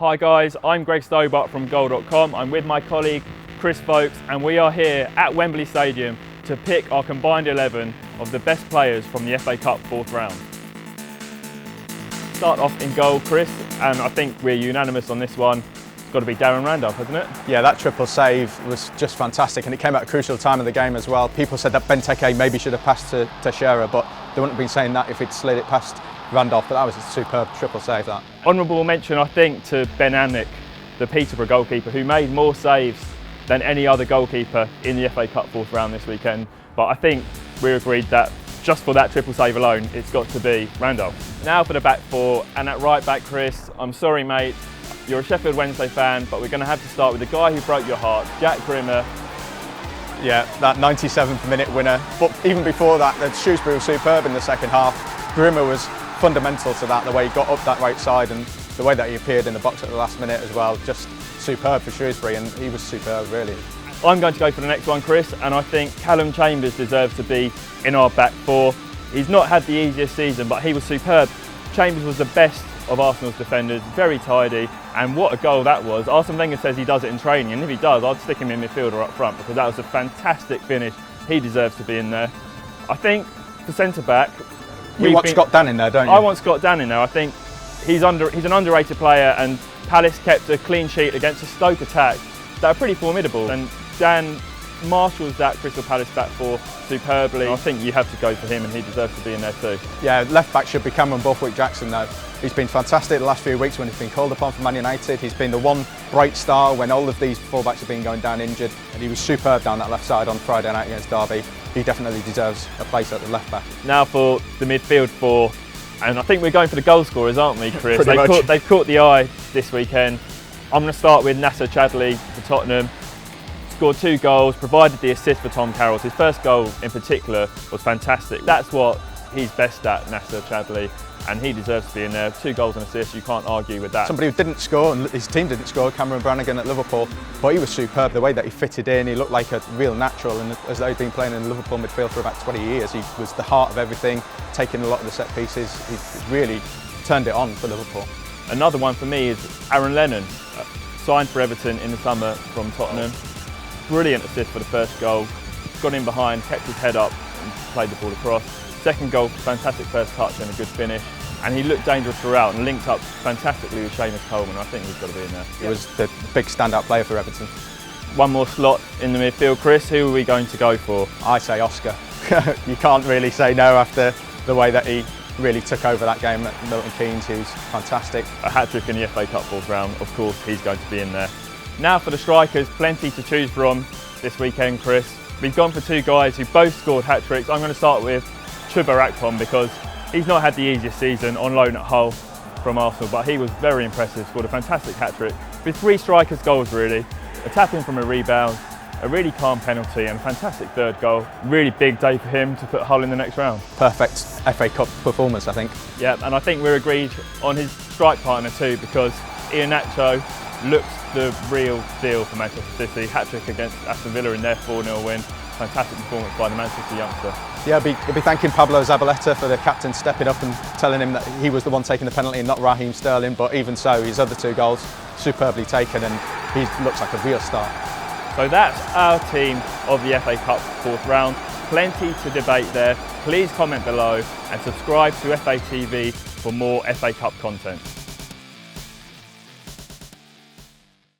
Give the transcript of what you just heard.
Hi guys, I'm Stobart from Goal.com. I'm with my colleague Kris Voakes and we are here at Wembley Stadium to pick our combined 11 of the best players from the FA Cup fourth round. Start off in goal, Kris, and I think we're unanimous on this one. It's got to be Darren Randolph, hasn't it? Yeah, that triple save was just fantastic and it came at a crucial time of the game as well. People said that Benteke maybe should have passed to Shearer, but they wouldn't have been saying that if he'd slid it past Randolph, but that was a superb triple save, that. Honourable mention, I think, to Ben Annick, the Peterborough goalkeeper, who made more saves than any other goalkeeper in the FA Cup fourth round this weekend. But I think we agreed that just for that triple save alone, it's got to be Randolph. Now for the back four, and at right back, Kris, I'm sorry mate, you're a Sheffield Wednesday fan, but we're going to have to start with the guy who broke your heart, Jack Grimmer. Yeah, that 97th minute winner. But even before that, Shrewsbury was superb in the second half. Grimmer was fundamental to that, the way he got up that right side and the way that he appeared in the box at the last minute as well. Just superb for Shrewsbury, and he was superb really. I'm going to go for the next one, Kris, and I think Callum Chambers deserves to be in our back four. He's not had the easiest season, but he was superb. Chambers was the best of Arsenal's defenders, very tidy, and what a goal that was. Arsene Wenger says he does it in training, and if he does, I'd stick him in midfield or up front because that was a fantastic finish. He deserves to be in there. I think for centre-back, you want Scott Dan in there, don't you? I want Scott Dan in there. I think he's an underrated player, and Palace kept a clean sheet against a Stoke attack that are pretty formidable, and Dan marshals that Crystal Palace back four superbly. I think you have to go for him, and he deserves to be in there too. Yeah, left back should be Borthwick-Jackson though. He's been fantastic the last few weeks when he's been called upon for Man United. He's been the one bright star when all of these fullbacks have been going down injured, and he was superb down that left side on Friday night against Derby. He definitely deserves a place at the left back. Now for the midfield four, and I think we're going for the goal scorers, aren't we, Kris? They've caught the eye this weekend. I'm going to start with Nacer Chadli for Tottenham. Scored 2 goals, provided the assist for Tom Carroll's. His first goal in particular was fantastic. That's what he's best at, Nacer Chadli, and he deserves to be in there. 2 goals and assists, you can't argue with that. Somebody who didn't score, and his team didn't score, Cameron Brannigan at Liverpool, but he was superb. The way that he fitted in, he looked like a real natural, and as though he'd been playing in Liverpool midfield for about 20 years, he was the heart of everything, taking a lot of the set pieces. He really turned it on for Liverpool. Another one for me is Aaron Lennon, signed for Everton in the summer from Tottenham. Brilliant assist for the first goal, got in behind, kept his head up and played the ball across. Second goal, fantastic first touch and a good finish. And he looked dangerous throughout and linked up fantastically with Seamus Coleman. I think he's got to be in there. He was the big standout player for Everton. One more slot in the midfield, Kris, who are we going to go for? I say Oscar. You can't really say no after the way that he really took over that game at Milton Keynes. He was fantastic. A hat-trick in the FA Cup fourth round, of course he's going to be in there. Now for the strikers, plenty to choose from this weekend, Kris. We've gone for 2 guys who both scored hat-tricks. I'm going to start with Chuba Akpom because he's not had the easiest season on loan at Hull from Arsenal, but he was very impressive, scored a fantastic hat-trick with 3 strikers' goals really, a tap in from a rebound, a really calm penalty and a fantastic third goal. Really big day for him to put Hull in the next round. Perfect FA Cup performance, I think. Yeah, and I think we're agreed on his strike partner too because Iheanacho looks the real deal for Manchester City. Hat-trick against Aston Villa in their 4-0 win. Fantastic performance by the Manchester youngster. Yeah, he'll be thanking Pablo Zabaleta for the captain stepping up and telling him that he was the one taking the penalty and not Raheem Sterling, but even so, his other 2 goals superbly taken and he looks like a real star. So that's our team of the FA Cup fourth round. Plenty to debate there. Please comment below and subscribe to FA TV for more FA Cup content.